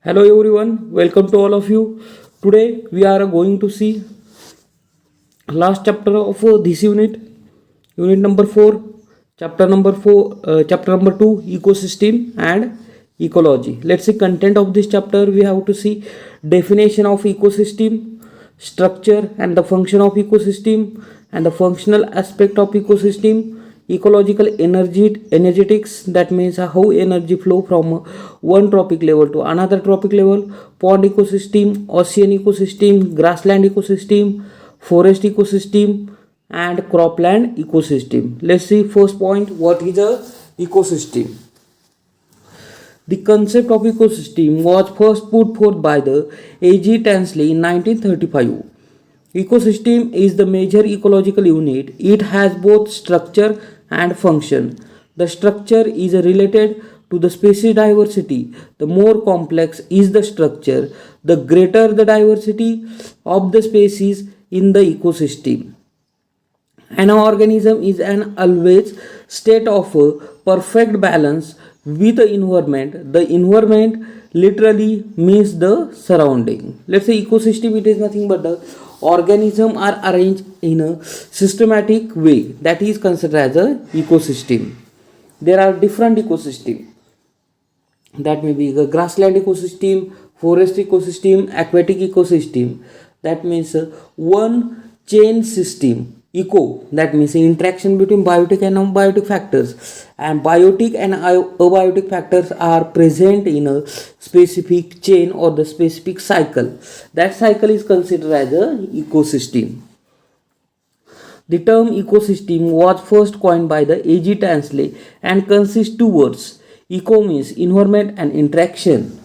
Hello everyone, welcome to all of you. Today we are going to see last chapter of this unit number 4, chapter number 2, ecosystem and ecology. Let's see content of this chapter. We have to see definition of ecosystem, structure and the function of ecosystem, and the functional aspect of ecosystem, ecological energetics, that means how energy flow from one trophic level to another trophic level, pond ecosystem, ocean ecosystem, grassland ecosystem, forest ecosystem and cropland ecosystem. Let's see first point, what is a ecosystem. The concept of ecosystem was first put forth by the A.G. Tansley in 1935. Ecosystem is the major ecological unit. It has both structure and function. The structure is related to the species diversity. The more complex is the structure, the greater the diversity of the species in the ecosystem. An organism is an always state of perfect balance with the environment. The environment literally means the surrounding. Let's say ecosystem, it is nothing but the organism are arranged in a systematic way, that is considered as a ecosystem. There are different ecosystem, that may be the grassland ecosystem, forest ecosystem, aquatic ecosystem. That means one chain system. Eco, that means interaction between biotic and non-biotic factors, and biotic and abiotic factors are present in a specific chain or the specific cycle. That cycle is considered as a ecosystem. The term ecosystem was first coined by the A.G. Tansley and consists two words. Eco means environment and interaction.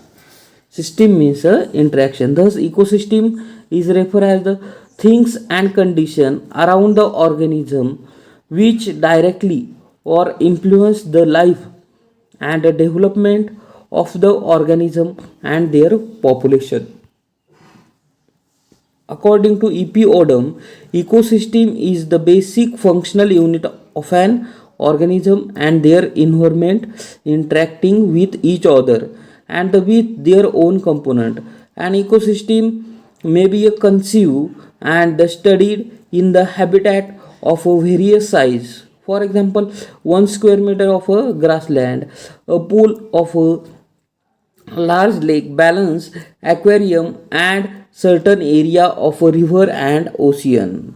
System means interaction. Thus, ecosystem is referred as the things and conditions around the organism which directly or influence the life and the development of the organism and their population. According to E.P. Odum, ecosystem is the basic functional unit of an organism and their environment interacting with each other and with their own component. An ecosystem may be conceived and studied in the habitat of a various size. For example, 1 square meter of a grassland, a pool of a large lake, balance aquarium and certain area of a river and ocean.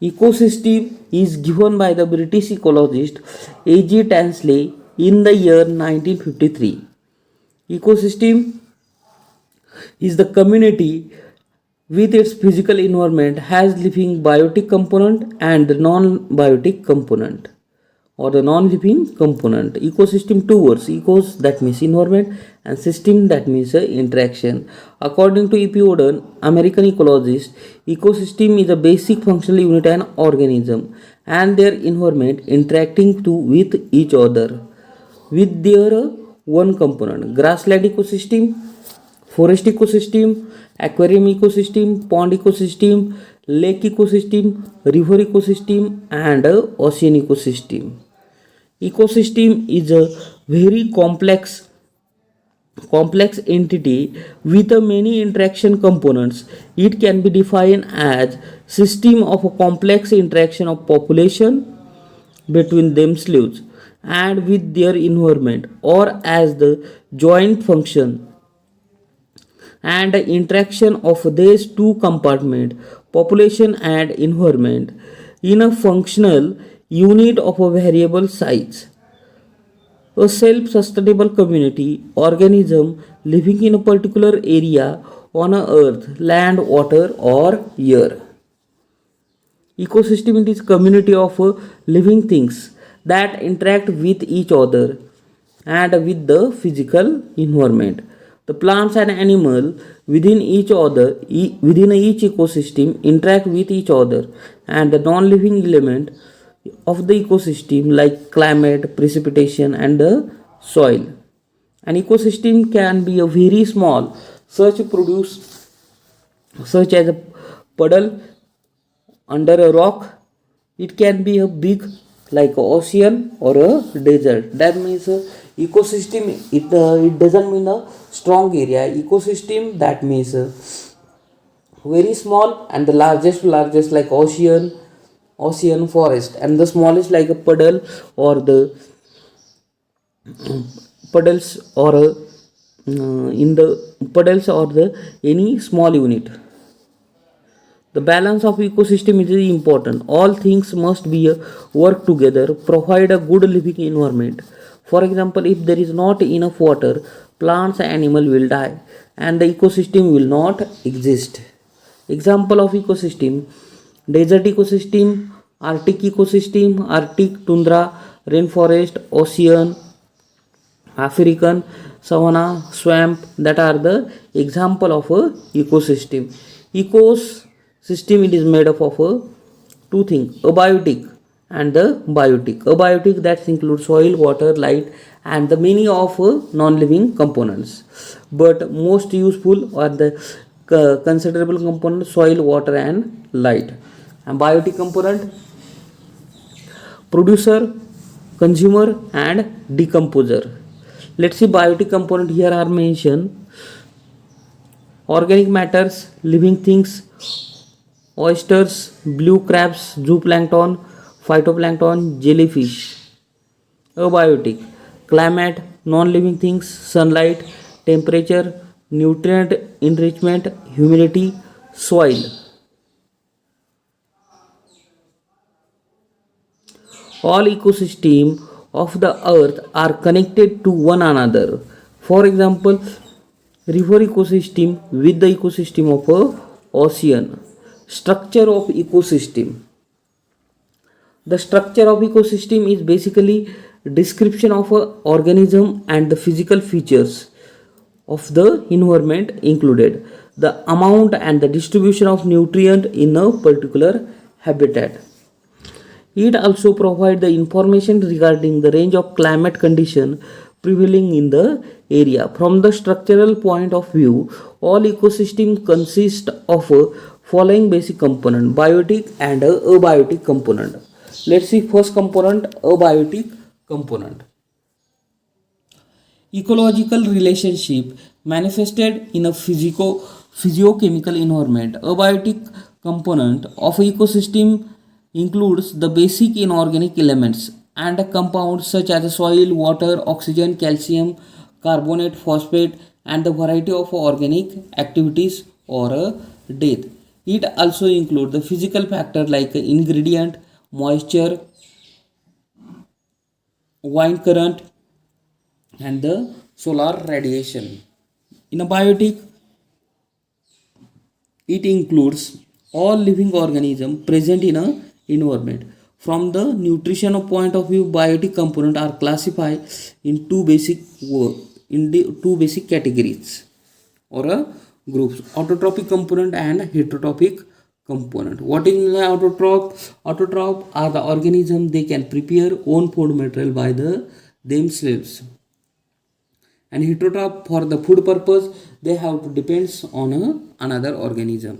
Ecosystem is given by the British ecologist A.G. Tansley in the year 1953. Ecosystem is the community with its physical environment has living biotic component and non-biotic component, or the non-living component. Ecosystem, two words, ecos, that means environment, and system, that means interaction. According to E.P. Odum, American ecologist, ecosystem is a basic functional unit of an organism and their environment interacting with each other with their one component. Grassland ecosystem, forest ecosystem, aquarium ecosystem, pond ecosystem, lake ecosystem, river ecosystem and ocean ecosystem. Ecosystem is a very complex entity with many interaction components. It can be defined as system of a complex interaction of population between themselves and with their environment, or as the joint function and interaction of these two compartments, population and environment, in a functional unit of a variable size. A self-sustainable community organism living in a particular area on a earth, land, water or air. Ecosystem is community of living things that interact with each other and with the physical environment. The plants and animals within each ecosystem interact with each other, and the non-living element of the ecosystem like climate, precipitation and the soil. An ecosystem can be a very small, such as a puddle under a rock. It can be a big, like ocean or a desert. That means ecosystem, it doesn't mean a strong area. Ecosystem, that means very small, and the largest like ocean forest, and the smallest like a puddle or the puddles or in the puddles or the any small unit. The balance of ecosystem is important. All things must be work together, provide a good living environment. For example, if there is not enough water, plants and animal will die, and the ecosystem will not exist. Example of ecosystem: desert ecosystem, Arctic ecosystem, Arctic tundra, rainforest, ocean, African savanna, swamp, that are the example of a ecosystem. Ecosystem, it is made up of two things: abiotic and the biotic. Abiotic, that includes soil, water, light, and the many of non-living components. But most useful are the considerable components: soil, water, and light. And biotic component: producer, consumer, and decomposer. Let's see biotic component. Here are mentioned: organic matters, living things, oysters, blue crabs, zooplankton, phytoplankton, jellyfish. Abiotic: climate, non-living things, sunlight, temperature, nutrient enrichment, humidity, soil. All ecosystems of the earth are connected to one another. For example, river ecosystem with the ecosystem of a ocean. Structure of ecosystem: the structure of ecosystem is basically description of a organism and the physical features of the environment, included the amount and the distribution of nutrient in a particular habitat. It also provides the information regarding the range of climate condition prevailing in the area. From the structural point of view, all ecosystem consist of following basic component: biotic and abiotic component. Let's see first component, abiotic component. Ecological relationship manifested in a physiochemical environment. Abiotic component of ecosystem includes the basic inorganic elements and compounds such as soil, water, oxygen, calcium, carbonate, phosphate, and the variety of organic activities or death. It also includes the physical factor like ingredient, moisture, wind current, and the solar radiation. In a biotic, it includes all living organisms present in a environment. From the nutritional point of view, biotic components are classified in two basic categories or groups: autotrophic component and heterotrophic component. What is the autotroph? Autotroph are the organisms they can prepare own food material by themselves, and heterotroph for the food purpose they have to depends on another organism.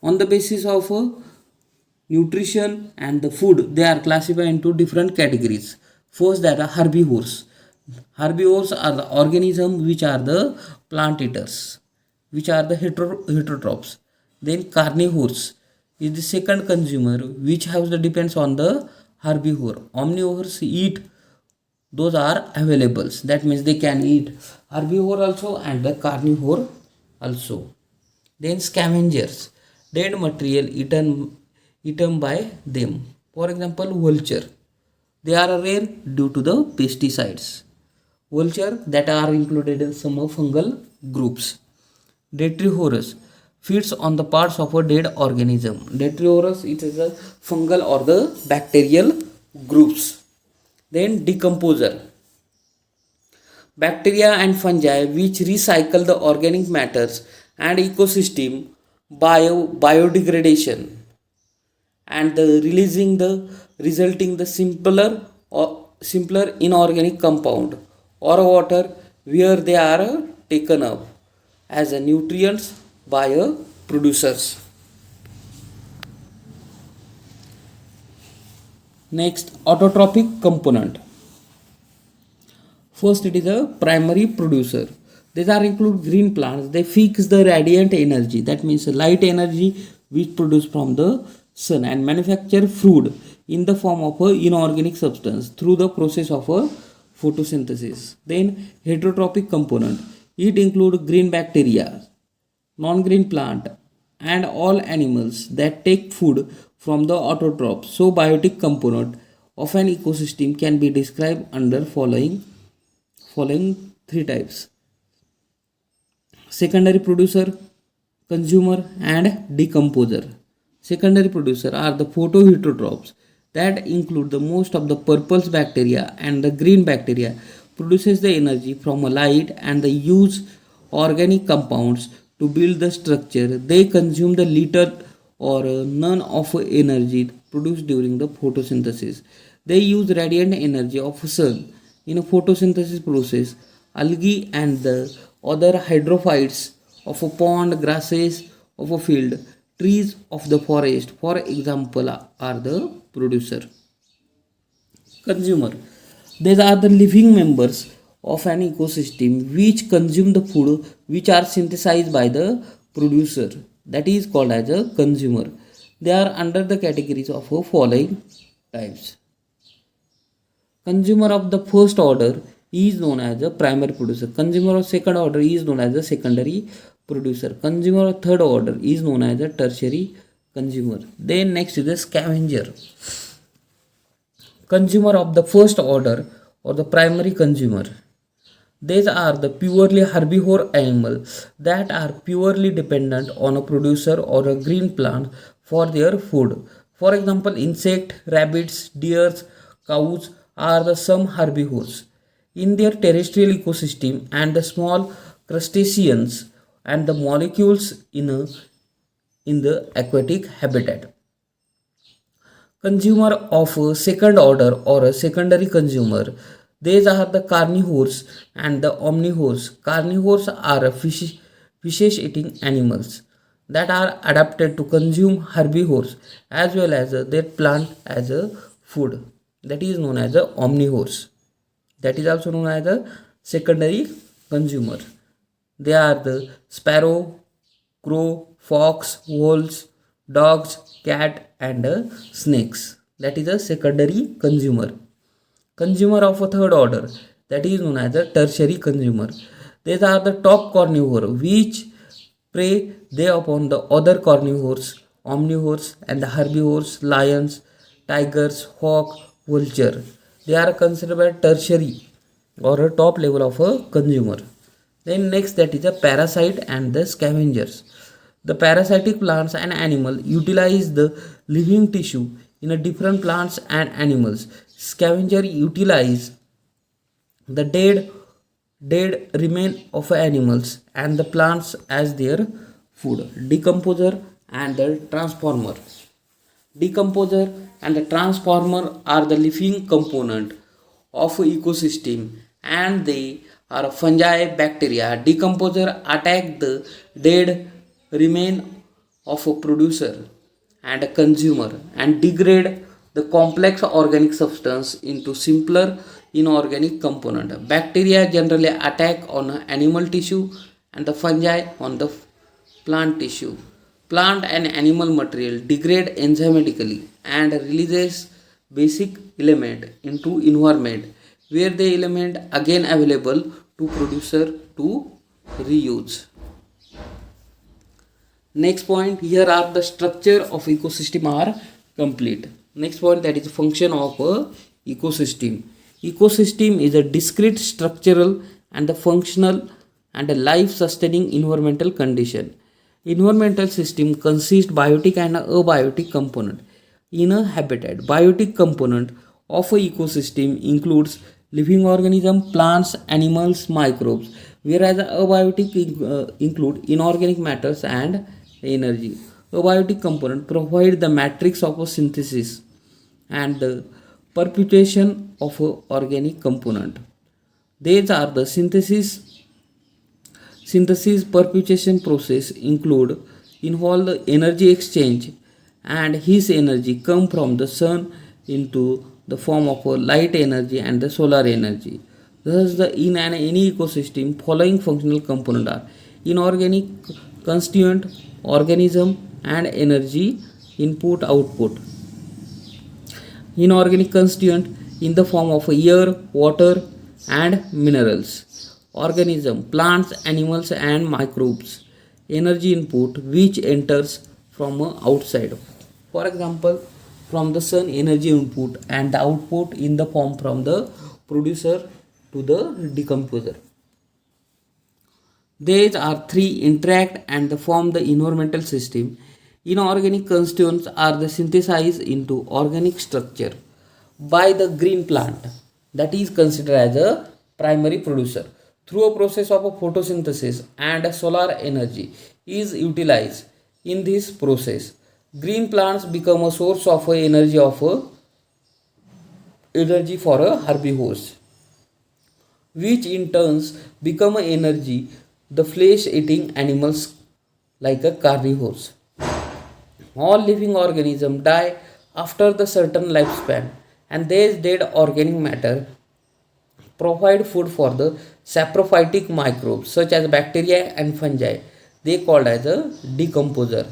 On the basis of nutrition and the food, they are classified into different categories. First, that are herbivores. Herbivores are the organisms which are the plant eaters, which are the heterotrophs. Then carnivores is the second consumer, which has the depends on the herbivore. Omnivores eat those are available, that means they can eat herbivore also and the carnivore also. Then scavengers, dead material eaten by them. For example, vulture, they are rare due to the pesticides. Vulture that are included in some fungal groups. Detrivorous feeds on the parts of a dead organism. Detrivorous, it is a fungal or the bacterial groups. Then decomposer, bacteria and fungi which recycle the organic matters and ecosystem biodegradation, and the releasing the resulting the simpler inorganic compound or water where they are taken up as a nutrients by producers. Next, autotrophic component. First, it is a primary producer. These are include green plants. They fix the radiant energy, that means light energy which produced from the sun, and manufacture food in the form of a inorganic substance through the process of a photosynthesis. Then heterotrophic component. It include green bacteria, non-green plant, and all animals that take food from the autotrophs. So biotic component of an ecosystem can be described under following three types: secondary producer, consumer, and decomposer. Secondary producer are the photoheterotrophs that include the most of the purple bacteria, and the green bacteria produces the energy from a light and they use organic compounds to build the structure. They consume the little or none of energy produced during the photosynthesis. They use radiant energy of sun in a photosynthesis process. Algae and the other hydrophytes of a pond, grasses of a field, trees of the forest, for example, are the producer. Consumer. These are the living members of an ecosystem which consume the food which are synthesized by the producer. That is called as a consumer. They are under the categories of the following types. Consumer of the first order is known as a primary producer. Consumer of second order is known as a secondary producer. Consumer of third order is known as a tertiary consumer. Then next is the scavenger. Consumer of the first order or the primary consumer. These are the purely herbivore animals that are purely dependent on a producer or a green plant for their food. For example, insect, rabbits, deers, cows are the some herbivores in their terrestrial ecosystem, and the small crustaceans and the molecules in the aquatic habitat. Consumer of a second order or a secondary consumer. These are the carnivores and the omnivores. Carnivores are fish eating animals that are adapted to consume herbivores as well as their plant as a food. That is known as the omnivores. That is also known as the secondary consumer. They are the sparrow, crow, fox, wolves, dogs, cat, and snakes. That is a secondary consumer. Consumer of a third order, that is known as a tertiary consumer. These are the top carnivore which prey they upon the other carnivores, omnivores, and the herbivores, lions, tigers, hawk, vulture. They are considered tertiary or a top level of a consumer. Then next, that is a parasite and the scavengers. The parasitic plants and animal utilize the living tissue in a different plants and animals. Scavenger utilize the dead remain of animals and the plants as their food. Decomposer and the transformer. Decomposer and the transformer are the living component of a ecosystem, and they are fungi, bacteria. Decomposer attack the dead remain of a producer and a consumer and degrade the complex organic substance into simpler inorganic component. Bacteria generally attack on animal tissue and the fungi on the plant tissue. Plant and animal material degrade enzymatically and releases basic element into environment where the element again available to producer to reuse. Next point, here are the structure of ecosystem are complete. Next point, that is function of a ecosystem. Ecosystem is a discrete structural and the functional and a life sustaining environmental condition. Environmental system consists biotic and abiotic component in a habitat. Biotic component of a ecosystem includes living organism, plants, animals, microbes, whereas abiotic include inorganic matters and energy. Abiotic component provide the matrix of a synthesis and the perpetuation of a organic component. These are the synthesis perpetuation process involve the energy exchange, and his energy come from the sun into the form of light energy and the solar energy. Thus, in any ecosystem, following functional components are inorganic constituent, organism, and energy input output. Inorganic constituent in the form of air, water, and minerals. Organism, plants, animals, and microbes. Energy input which enters from outside. For example, from the sun energy input and the output in the form from the producer to the decomposer. These are three interact and form the environmental system. Inorganic constituents are the synthesized into organic structure by the green plant, that is considered as a primary producer. Through a process of photosynthesis and solar energy is utilized in this process. Green plants become a source of energy for herbivores, which in turns become energy the flesh eating animals like a carnivores. All living organisms die after the certain lifespan, and this dead organic matter provide food for the saprophytic microbes such as bacteria and fungi. They called as a decomposer.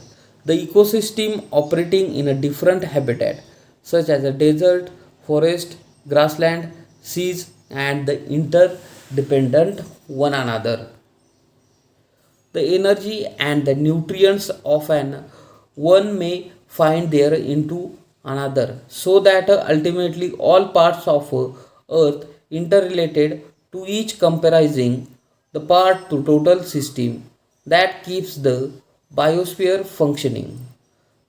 The ecosystem operating in a different habitat such as a desert, forest, grassland, seas, and the interdependent one another. The energy and the nutrients of an one may find there into another, so that ultimately all parts of earth interrelated to each comprising the part to total system that keeps the biosphere functioning.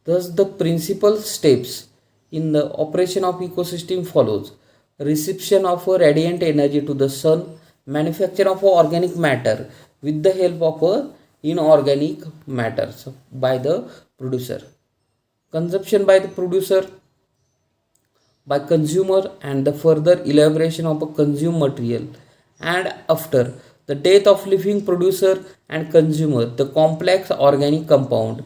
Thus, the principal steps in the operation of ecosystem follows: reception of radiant energy to the sun, manufacture of organic matter with the help of inorganic matters by the producer, consumption by the producer by consumer, and the further elaboration of a consumed material, and after the death of living producer and consumer, the complex organic compound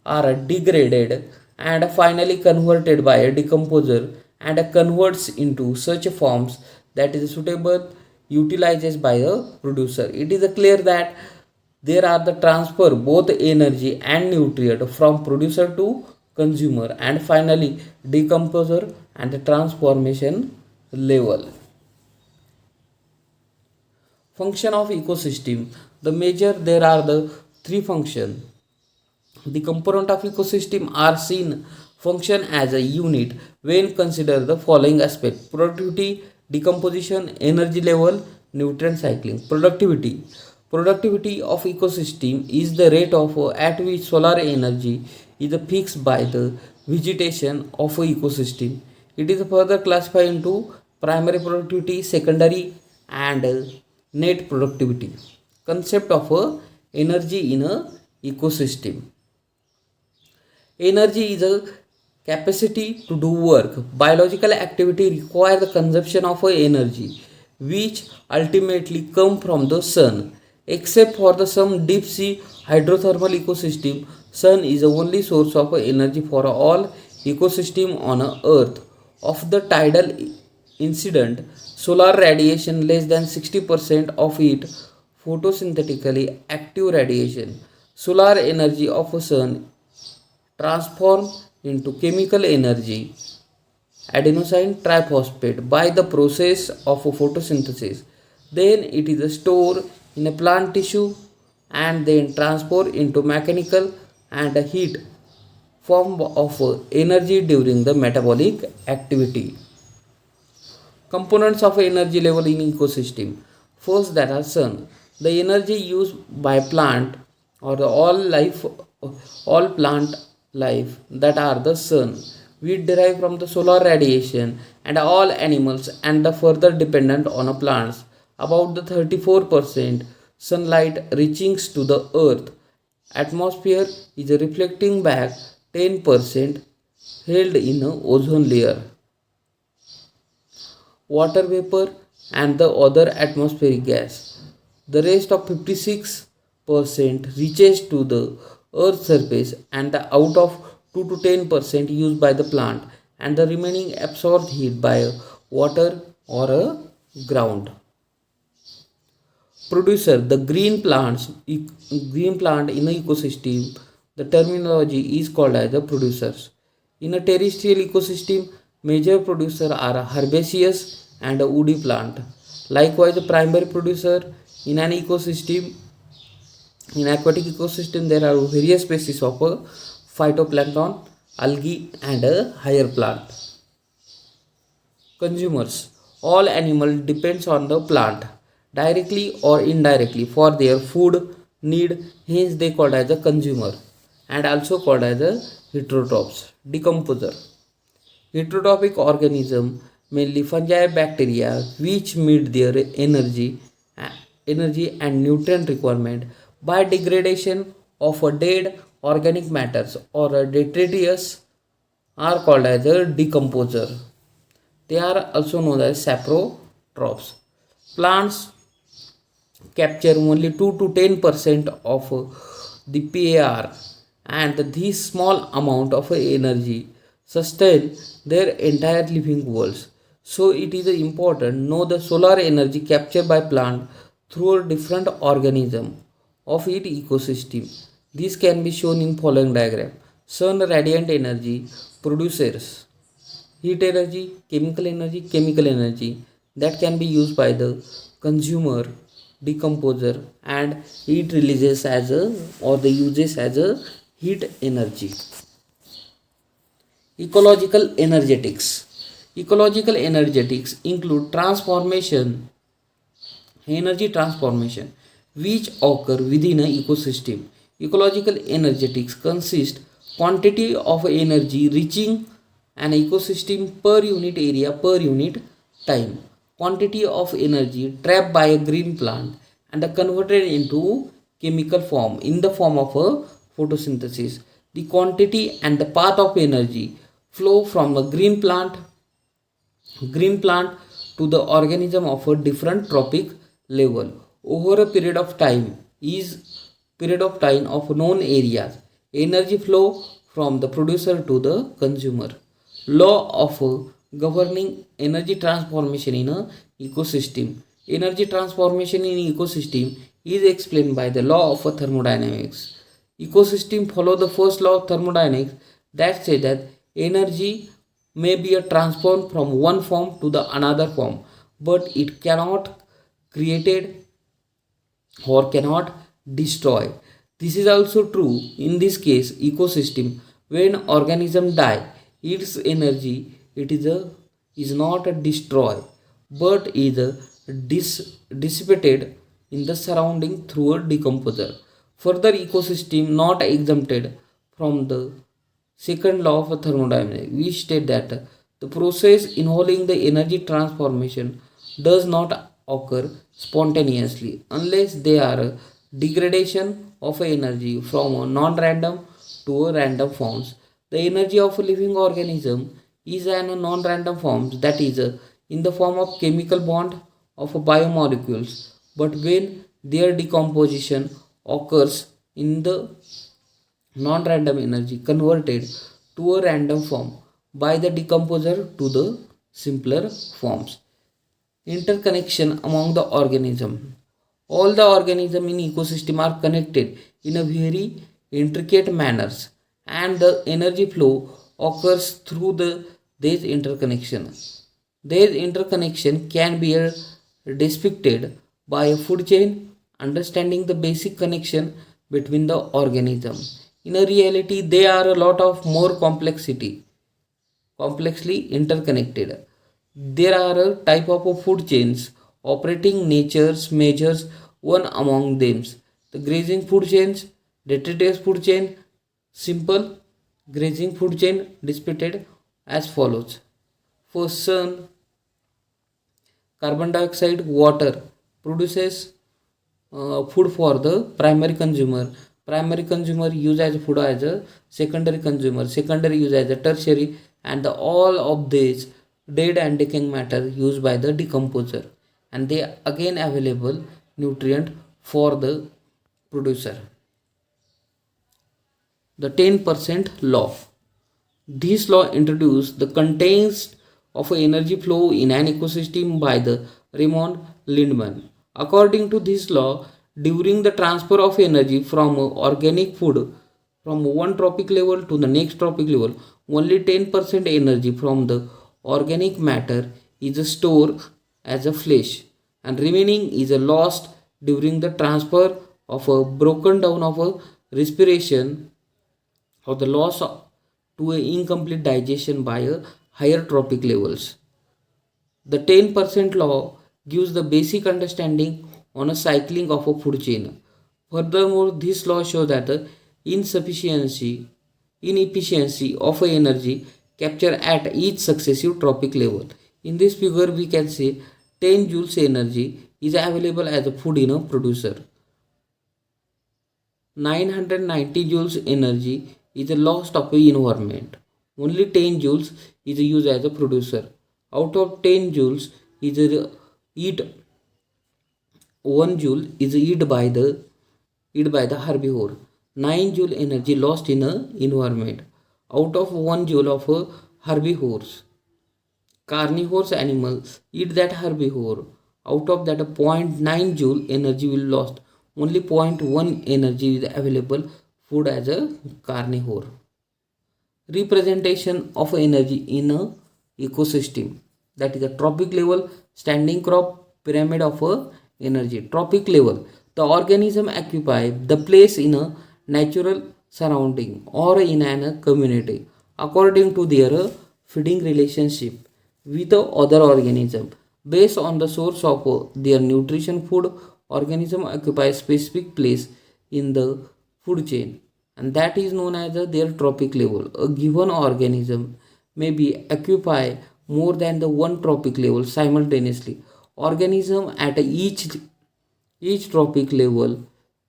are degraded and finally converted by a decomposer and converts into such forms that is suitable utilized by the producer. It is clear that there are the transfer both energy and nutrient from producer to consumer and finally decomposer and the transformation level. Function of ecosystem. The major there are the three functions. The component of ecosystem are seen function as a unit when consider the following aspect: productivity, decomposition, energy level, nutrient cycling. Productivity of ecosystem is the rate of at which solar energy is fixed by the vegetation of a ecosystem. It is further classified into primary productivity, secondary, and net productivity. Concept of energy in a ecosystem. Energy is a capacity to do work. Biological activity requires the consumption of energy, which ultimately come from the sun. Except for the some deep sea hydrothermal ecosystem, sun is the only source of energy for all ecosystem on earth. Of the tidal incident, solar radiation less than 60% of it photosynthetically active radiation. Solar energy of a sun transformed into chemical energy adenosine triphosphate by the process of photosynthesis. Then it is stored in a plant tissue and then transport into mechanical and heat form of energy during the metabolic activity. Components of energy level in ecosystem. First, that are sun. The energy used by plant or the all plant life, that are the sun, we derive from the solar radiation, and all animals and the further dependent on plants. About the 34% sunlight reaching to the earth atmosphere is reflecting back 10% held in a ozone layer, water vapor, and the other atmospheric gas. The rest of 56% reaches to the earth's surface and the out of 2 to 10% used by the plant and the remaining absorbed heat by water or a ground. Producer, the green plant in an ecosystem, the terminology is called as the producers. In a terrestrial ecosystem, major producers are herbaceous and a woody plant. Likewise, the primary producer in an ecosystem, in aquatic ecosystem, there are various species of phytoplankton, algae, and a higher plant. Consumers, all animal depends on the plant directly or indirectly for their food need, hence they called as a consumer and also called as a heterotrophs. Decomposer, heterotrophic organism mainly fungi, bacteria which meet their energy and nutrient requirement by degradation of a dead organic matters or a detritus are called as a decomposer. They are also known as saprotrophs. Plants capture only 2 to 10% of the PAR, and this small amount of energy sustain their entire living worlds. So it is important know the solar energy captured by plant through a different organism of its ecosystem. This can be shown in following diagram. Sun radiant energy produces heat energy, chemical energy that can be used by the consumer decomposer, and it releases as a or the uses as a heat energy. Ecological energetics include energy transformation which occur within an ecosystem. Ecological energetics consist quantity of energy reaching an ecosystem per unit area per unit time. Quantity of energy trapped by a green plant and converted into chemical form in the form of a photosynthesis. The quantity and the path of energy flow from a green plant to the organism of a different trophic level over a period of time of known areas. Energy flow from the producer to the consumer. Law of governing energy transformation in a ecosystem. Energy transformation in ecosystem is explained by the law of thermodynamics. Ecosystem follow the first law of thermodynamics that says that energy may be a transformed from one form to the another form, but it cannot created or cannot destroy. This is also true in this case ecosystem. When organism die, its energy is not a destroy but is dissipated in the surrounding through a decomposer. Further, ecosystem not exempted from the second law of thermodynamics, which state that the process involving the energy transformation does not occur spontaneously unless they are degradation of energy from a non-random to a random forms. The energy of a living organism is an non-random form, that is in the form of chemical bond of biomolecules, but when their decomposition occurs in the non-random energy converted to a random form by the decomposer to the simpler forms. Interconnection among the organism. All the organisms in ecosystem are connected in a very intricate manners, and the energy flow occurs through this interconnection. This interconnection can be depicted by a food chain, understanding the basic connection between the organism. In a reality, they are a lot of more complexly interconnected. There are a type of food chains operating nature's measures. One among them, the grazing food chains, detritus food chain, simple grazing food chain depicted as follows. First, sun, carbon dioxide, water produces food for the primary consumer. Primary consumer use as food as a secondary consumer. Secondary use as a tertiary, and all of these dead and decaying matter used by the decomposer, and they again available nutrient for the producer. The 10% law. This law introduced the context of energy flow in an ecosystem by the Raymond Lindman. According to this law, during the transfer of energy from organic food from one trophic level to the next trophic level, only 10% energy from the organic matter is stored as a flesh, and remaining is lost during the transfer of a broken down of a respiration or the loss to a incomplete digestion by a higher trophic levels. The 10% law gives the basic understanding on a cycling of a food chain. Furthermore, this law shows that the insufficiency, inefficiency of a energy capture at each successive trophic level. In this figure, we can see 10 joules energy is available as a food in a producer. 990 joules energy is a lost of the environment. Only 10 joules is used as a producer. Out of 10 joules is a eat 1 joule is eat by the herbivore. 9 joule energy lost in a environment. Out of 1 joule of herbivores, carnivores animals eat that herbivore. Out of that, a zero point 0.9 joule energy will lost. Only 0.1 energy is available food as a carnivore. Representation of energy in a ecosystem, that is a trophic level, standing crop, pyramid of energy. Trophic level, the organism occupy the place in a natural surrounding or in an community according to their feeding relationship with the other organism. Based on the source of their nutrition food, organism occupy specific place in the food chain, and that is known as their trophic level. A given organism may be occupy more than the one trophic level simultaneously. Organism at each trophic level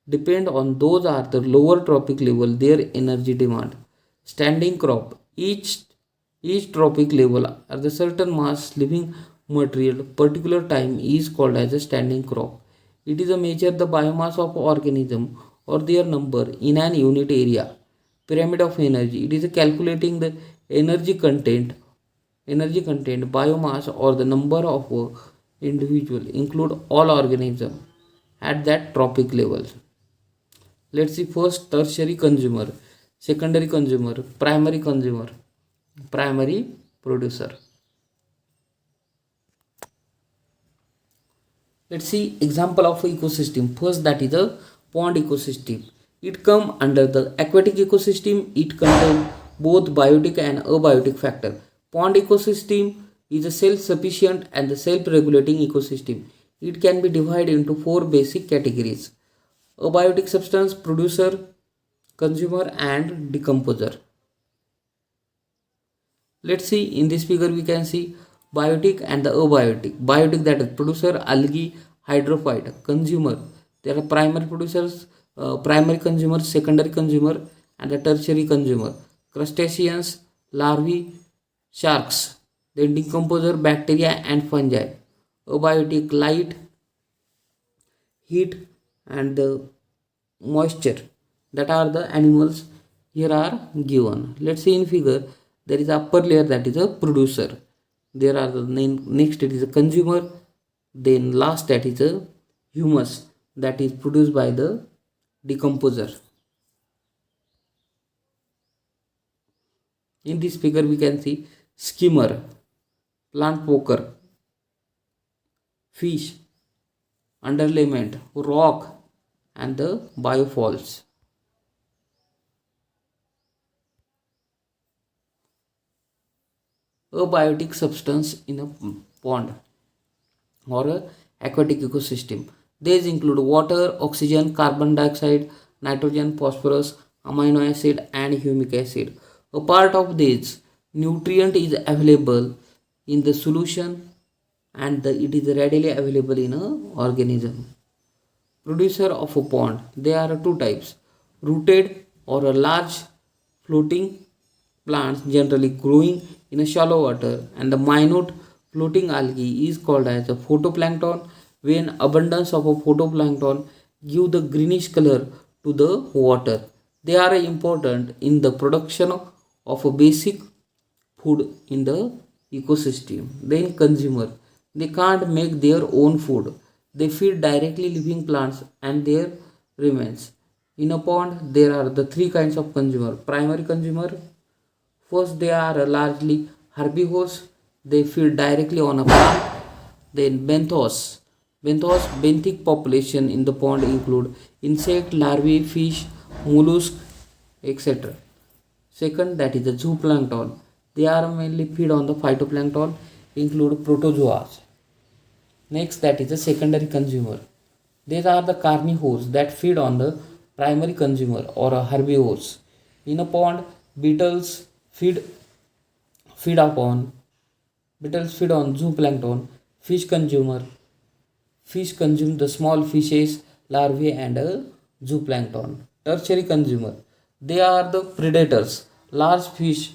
depend on those are the lower trophic level their energy demand. Standing crop, each trophic level are the certain mass living material particular time is called as a standing crop. It is a measure the biomass of organism or their number in an unit area. Pyramid of energy, it is a calculating the energy content biomass or the number of individual include all organism at that trophic level. Let's see, first tertiary consumer, secondary consumer, primary consumer, primary producer. Let's see example of ecosystem. First, that is a pond ecosystem. It come under the aquatic ecosystem. It contain both biotic and abiotic factor. Pond ecosystem is a self-sufficient and the self-regulating ecosystem. It can be divided into four basic categories: abiotic substance, producer, consumer, and decomposer. Let's see, in this figure we can see biotic and the abiotic. Biotic, that is producer, algae, hydrophyte. Consumer, there are primary producers, primary consumer, secondary consumer, and the tertiary consumer. Crustaceans, larvae, sharks. Then decomposer, bacteria and fungi. Abiotic, light, heat, and the moisture, that are the animals here are given. Let's see in figure, there is upper layer, that is a producer. There are the next it is a consumer, then last that is a humus, that is produced by the decomposer. In this figure we can see skimmer, plant poker, fish, underlayment, rock, and the biofalls. Abiotic substance in a pond or a aquatic ecosystem. These include water, oxygen, carbon dioxide, nitrogen, phosphorus, amino acid, and humic acid. A part of this nutrient is available in the solution, and it is readily available in a organism. Producer of a pond, there are two types: rooted or a large floating plants generally growing in a shallow water, and the minute floating algae is called as a phytoplankton. When abundance of a phytoplankton give the greenish color to the water, they are important in the production of a basic food in the ecosystem. Then consumer, they can't make their own food. They feed directly living plants and their remains. In a pond, there are the three kinds of consumer. Primary consumer, first they are largely herbivores. They feed directly on a plant. Then benthic population in the pond include insect, larvae, fish, mollusk, etc. Second, that is the zooplankton. They are mainly feed on the phytoplankton, include protozoas. Next, that is the secondary consumer. These are the carnivores that feed on the primary consumer or herbivores. In a pond, beetles feed feed upon beetles feed on zooplankton. Fish consumer Fish consume the small fishes, larvae, and zooplankton. Tertiary consumer. They are the predators. Large fish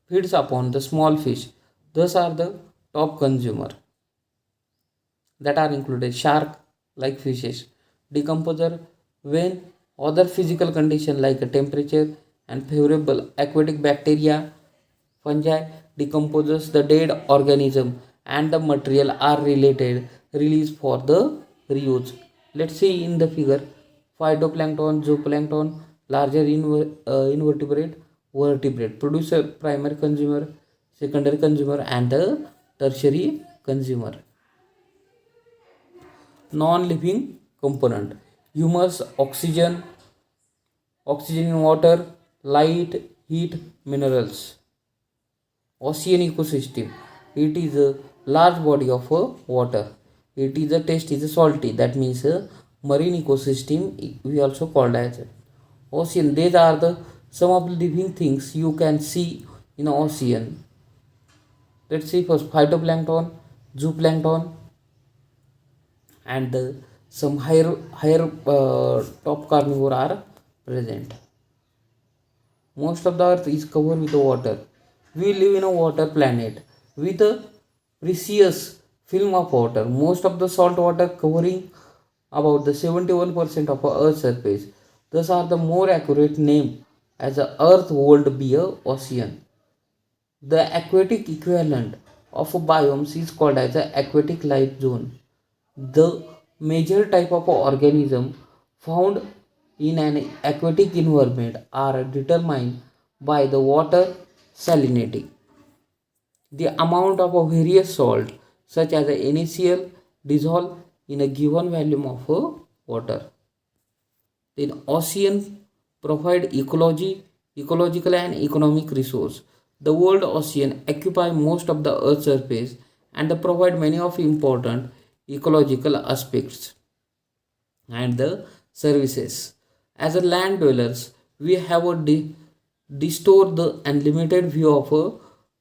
feeds upon the small fish. Thus are the top consumer that are included shark like fishes. Decomposer, when other physical condition like a temperature and favorable aquatic bacteria, fungi decomposes the dead organism and the material are related released for the reuse. Let's see in the figure phytoplankton, zooplankton, larger invertebrate, vertebrate, producer, primary consumer, secondary consumer, and the tertiary consumer. Non-living component: humus, oxygen in water, light, heat, minerals. Ocean ecosystem, it is a large body of water. It is a taste is salty, that means marine ecosystem we also called as ocean. These are the some of the living things you can see in ocean. Let's see first phytoplankton, zooplankton, and some higher top carnivore are present. Most of the earth is covered with water. We live in a water planet with a precious film of water. Most of the salt water covering about the 71% of our earth's surface. Thus are the more accurate name as a earth would be a ocean. The aquatic equivalent of a biomes is called as a aquatic life zone. The major type of organism found in an aquatic environment are determined by the water salinity. The amount of a various salt such as a NaCl dissolve in a given volume of water. Then ocean provide ecological and economic resource. The world ocean occupy most of the earth's surface and they provide many of important ecological aspects and the services. As a land dwellers, we have a distorted the unlimited view of a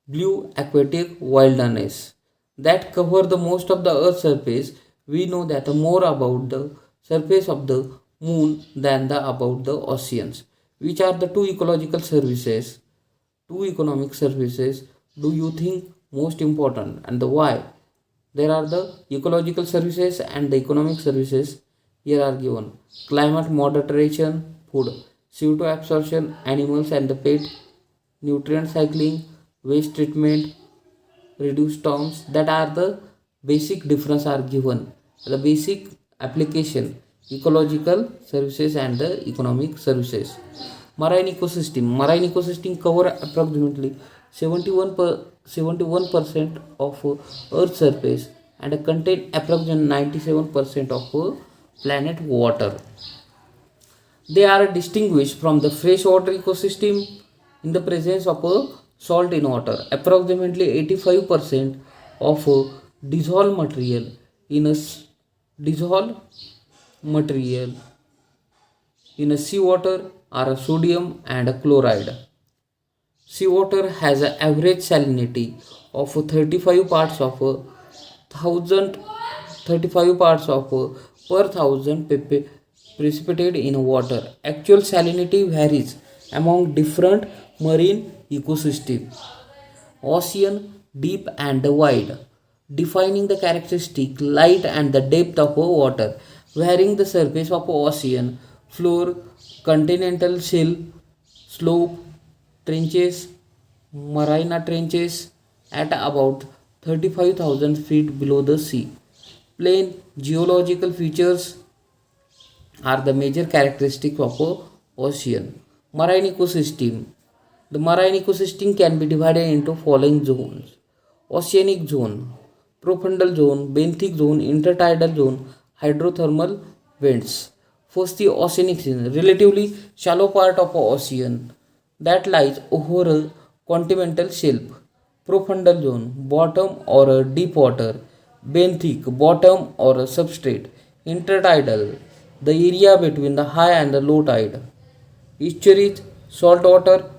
blue aquatic wilderness that cover the most of the earth's surface. We know that more about the surface of the moon than the about the oceans. Which are the two ecological services, two economic services do you think most important and the why? There are the ecological services and the economic services here are given. Climate moderation, food, CO2 absorption, animals and the pet, nutrient cycling, waste treatment, reduced storms. That are the basic difference are given. The basic application, ecological services and the economic services. Marine ecosystem cover approximately 71% of Earth's surface and contain approximately 97% of planet water. They are distinguished from the freshwater ecosystem in the presence of salt in water. Approximately 85% of dissolved material in a dissolved material in a seawater are a sodium and a chloride. Seawater has an average salinity of 35 parts of a thousand 35 parts of per thousand precipitate in water. Actual salinity varies among different marine ecosystems. Ocean deep and wide, defining the characteristic light and the depth of water, varying the surface of ocean floor, continental shelf, slope, trenches, Marina trenches at about 35,000 feet below the sea. Plain geological features are the major characteristics of a ocean. Marine ecosystem. The marine ecosystem can be divided into following zones: oceanic zone, profundal zone, benthic zone, intertidal zone, hydrothermal vents. First, the oceanic zone, relatively shallow part of a ocean that lies over a continental shelf. Profundal zone, bottom or a deep water. Benthic, bottom or a substrate. Intertidal, the area between the high and the low tide. Estuaries, saltwater,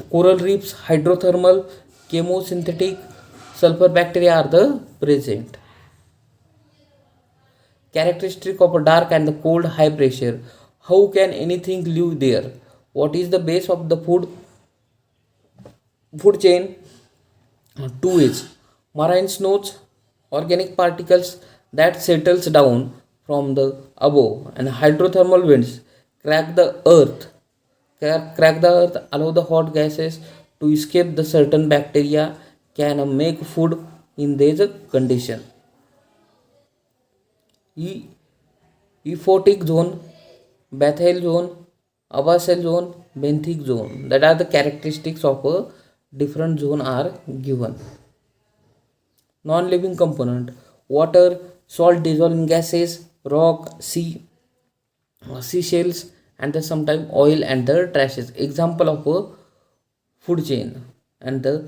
coral reefs, hydrothermal, chemosynthetic, sulfur bacteria are the present. Characteristic of a dark and the cold high pressure. How can anything live there? What is the base of the food chain? Two is marine snows, organic particles that settles down from the above, and hydrothermal winds crack the earth. Crack the earth, allow the hot gases to escape. The certain bacteria can make food in these condition. E- Ephotic zone, Bethel zone, Abyssal zone, benthic zone. That are the characteristics of a different zone are given. Non-living component: water, salt dissolving gases, rock, seashells, and the sometimes oil and the trashes. Example of a food chain and the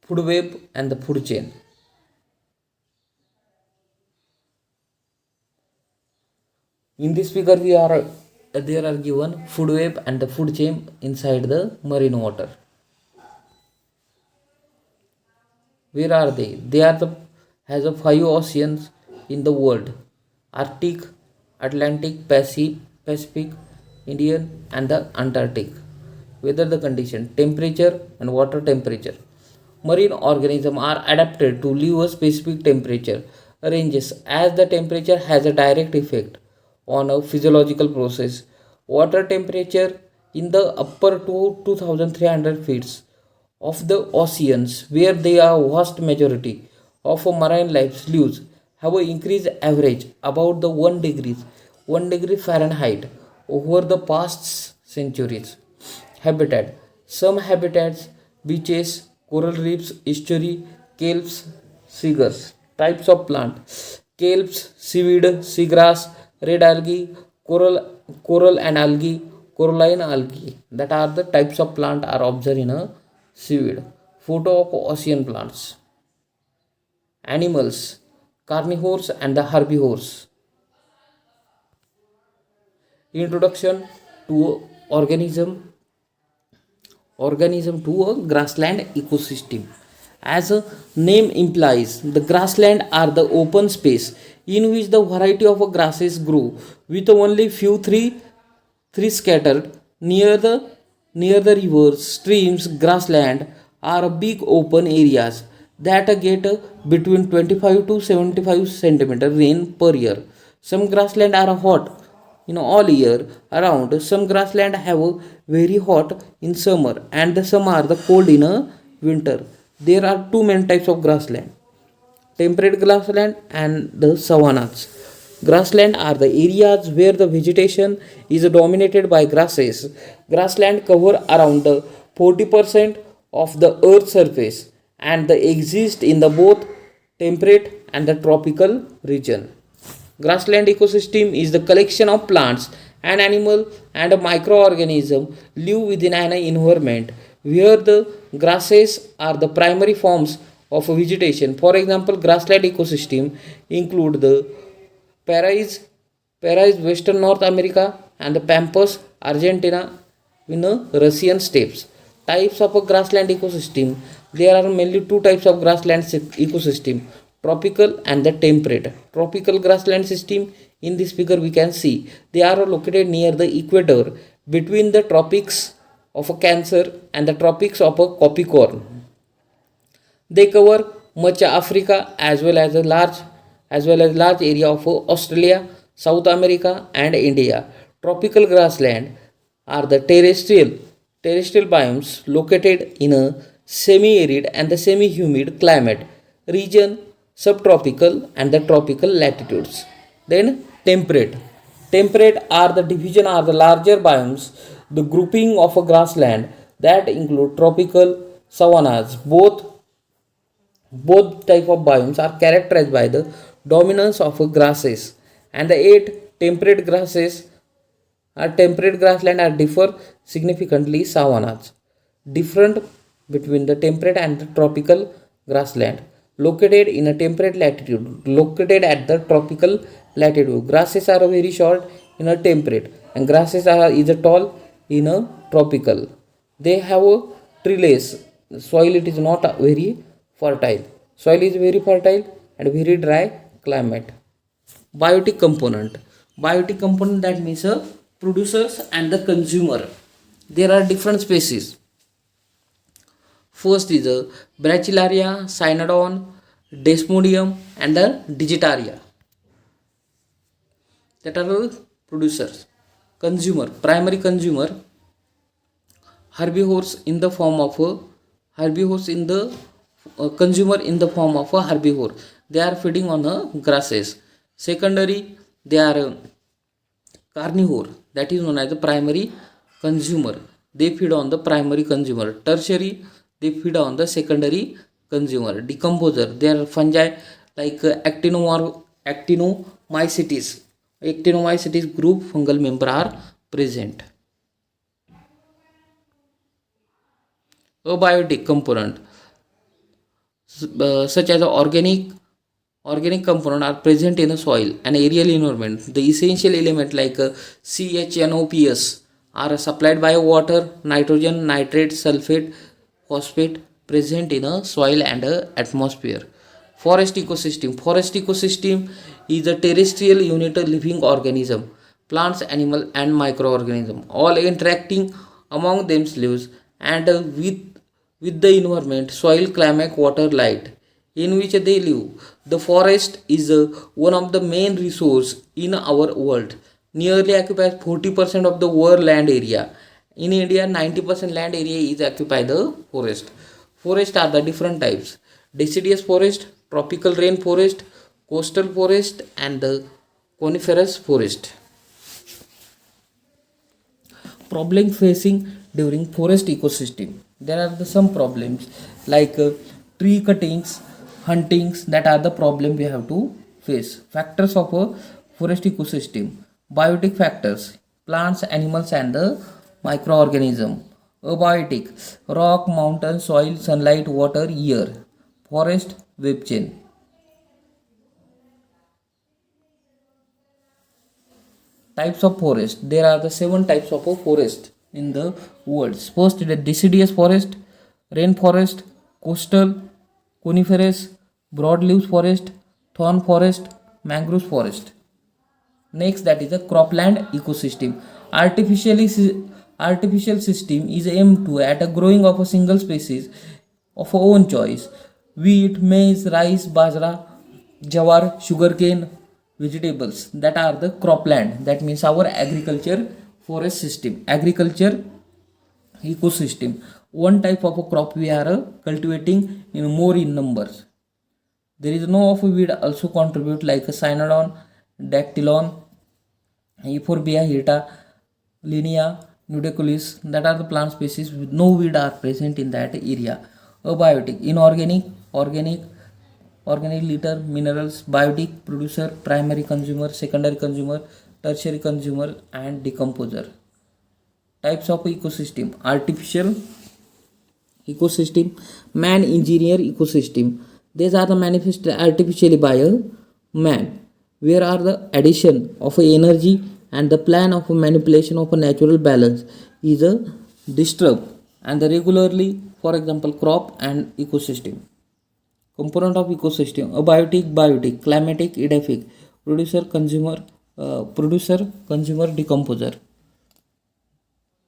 food web and the food chain. In this figure, we are there are given food web and the food chain inside the marine water. Where are they? They are the has a five oceans in the world: Arctic, Atlantic, Pacific, Indian, and the Antarctic. Weather the condition: temperature and water temperature. Marine organisms are adapted to live a specific temperature ranges as the temperature has a direct effect on a physiological process. Water temperature in the upper to 2300 feet of the oceans, where they are vast majority of marine life lives, have an increased average about the 1 degree Fahrenheit over the past centuries. Habitat: some habitats, beaches, coral reefs, estuary, kelps, seagulls. Types of plant: kelps, seaweed, seagrass, red algae, coral and algae, coralline algae. That are the types of plant are observed in a seaweed. Photo of ocean plants. Animals: carnivores and the herbivores. Introduction to organism to a grassland ecosystem. As a name implies, the grassland are the open space in which the variety of grasses grow, with only three scattered near the rivers, streams. Grassland are big open areas that get between 25 to 75 centimeter rain per year. Some grassland are hot all year around. Some grassland have a very hot in summer and some are the cold in a winter. There are two main types of grassland: temperate grassland and the savannas. Grassland are the areas where the vegetation is dominated by grasses. Grassland cover around the 40% of the earth's surface and they exist in the both temperate and the tropical region. Grassland ecosystem is the collection of plants and animal and a microorganism live within an environment where the grasses are the primary forms of vegetation. For example, grassland ecosystem include the Parais, Parais Western North America and the Pampas Argentina in the Russian steppes. Types of a grassland ecosystem: there are mainly two types of grassland ecosystem: tropical and the temperate. Tropical grassland system, in this figure we can see, they are located near the equator between the tropics of a Cancer and the tropics of a Capricorn. They cover much Africa as well as large area of Australia, South America and India. Tropical grassland are the terrestrial terrestrial biomes located in a semi-arid and the semi-humid climate region, subtropical and the tropical latitudes. Then temperate. Temperate are the division are the larger biomes, the grouping of a grassland that include tropical savannas. Both type of biomes are characterized by the dominance of grasses, and the eight temperate grassland are differ significantly savannas. Different between the temperate and the tropical grassland. Located in a temperate latitude, located at the tropical latitude. Grasses are very short in a temperate, and grasses are is a tall in a tropical. They have a treeless soil. It is not very fertile. Soil is very fertile and very dry climate. Biotic component. Biotic component, that means producers and the consumer. There are different species. First is Brachilaria, Cynodon, Desmodium and the Digitaria. That are the producers. Consumer, primary consumer, herbivores in the form of herbivores in the consumer in the form of a herbivore. They are feeding on grasses. Secondary, they are carnivore, that is known as the primary consumer. They feed on the primary consumer. Tertiary, they feed on the secondary consumer. Decomposer, they are fungi like actinomycetes. Actinomycetes group fungal member are present. Abiotic component such as organic component are present in the soil and aerial environment. The essential element like CHNOPS are supplied by water, nitrogen, nitrate, sulfate, phosphate present in a soil and atmosphere. Forest ecosystem is a terrestrial unit of living organism, plants, animal and microorganism, all interacting among themselves and with the environment, soil, climate, water, light in which they live. The forest is one of the main resources in our world. Nearly occupies 40% of the world land area. In India, 90% land area is occupied by the forest. Forests are the different types: deciduous forest, tropical rain forest, coastal forest, and the coniferous forest. Problem facing during forest ecosystem. There are some problems like tree cuttings, huntings. That are the problem we have to face. Factors of a forest ecosystem: biotic factors, plants, animals and the microorganism. Abiotic: rock, mountain, soil, sunlight, water, air. Forest web chain. Types of forest. There are the 7 types of a forest in the world. First is the deciduous forest, rainforest, coastal, coniferous, broadleaf forest, thorn forest, mangrove forest. Next, that is a cropland ecosystem. Artificial system is aimed to at a growing of a single species of our own choice: wheat, maize, rice, bajra, jawar, sugarcane, vegetables. That are the cropland. That means our agriculture forest system, agriculture ecosystem. One type of a crop we are cultivating in more in numbers. There is no of weed also contribute like a cynodon, dactylon, Euphorbia hiata, Linia, nudiculus. That are the plant species with no weed are present in that area. Abiotic, inorganic, organic litter, minerals. Biotic, producer, primary consumer, secondary consumer, tertiary consumer and decomposer. Types of ecosystem: artificial ecosystem, man engineer ecosystem. These are the manifested artificially by a man, where are the addition of energy and the plan of manipulation of a natural balance is a disturbed and the regularly, for example crop and ecosystem. Component of ecosystem: abiotic, biotic, climatic, edaphic, producer consumer decomposer.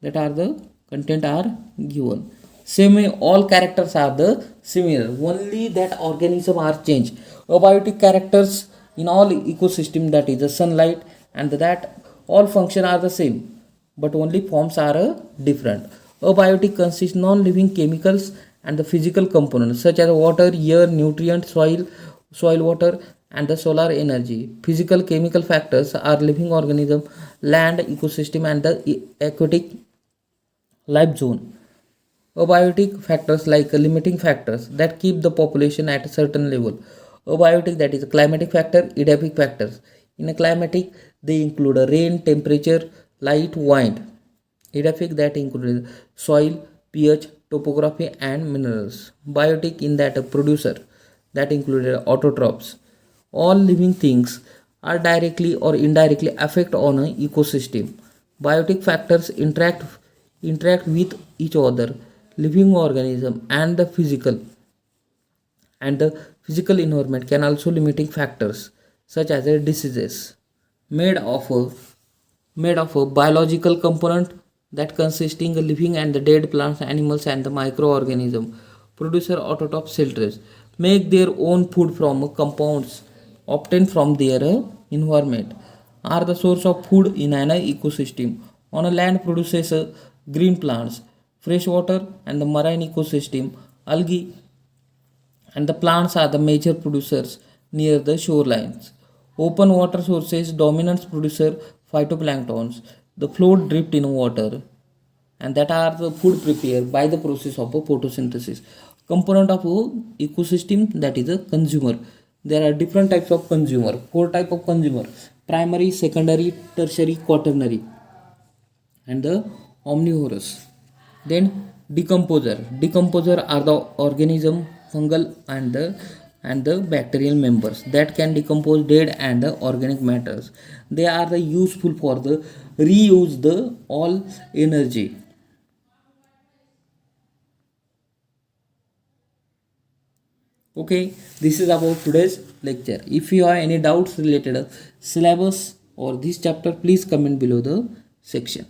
That are the content are given. Same way all characters are the similar, only that organism are changed. Abiotic characters in all ecosystem, that is the sunlight and that all function are the same, but only forms are different. Abiotic consists non-living chemicals and the physical components such as water, air, nutrient, soil water, and the solar energy. Physical chemical factors are living organism, land, ecosystem, and the aquatic life zone. Abiotic factors like limiting factors that keep the population at a certain level. Abiotic, that is a climatic factor, edaphic factors. In a climatic, they include a rain, temperature, light, wind. Edaphic, that includes soil, pH, topography, and minerals. Biotic, in that a producer, that included autotrophs. All living things are directly or indirectly affect on an ecosystem. Biotic factors interact with each other, living organism, and the physical environment can also limiting factors such as diseases made of a biological component that consisting of living and the dead plants, animals, and the microorganism. Producer autotop filters make their own food from compounds obtained from their environment, are the source of food in an ecosystem. On a land produces green plants, fresh water, and the marine ecosystem. Algae and the plants are the major producers near the shorelines. Open water sources dominant producer phytoplanktons. The float drift in water, and that are the food prepared by the process of photosynthesis. Component of ecosystem, that is a consumer. There are different types of consumer. Four type of consumer: primary, secondary, tertiary, quaternary, and the omnivorous. Then decomposer are the organism, fungal, and the bacterial members that can decompose dead and the organic matters. They are the useful for the reuse the all energy. Okay, this is about today's lecture. If you have any doubts related to syllabus or this chapter, please comment below the section.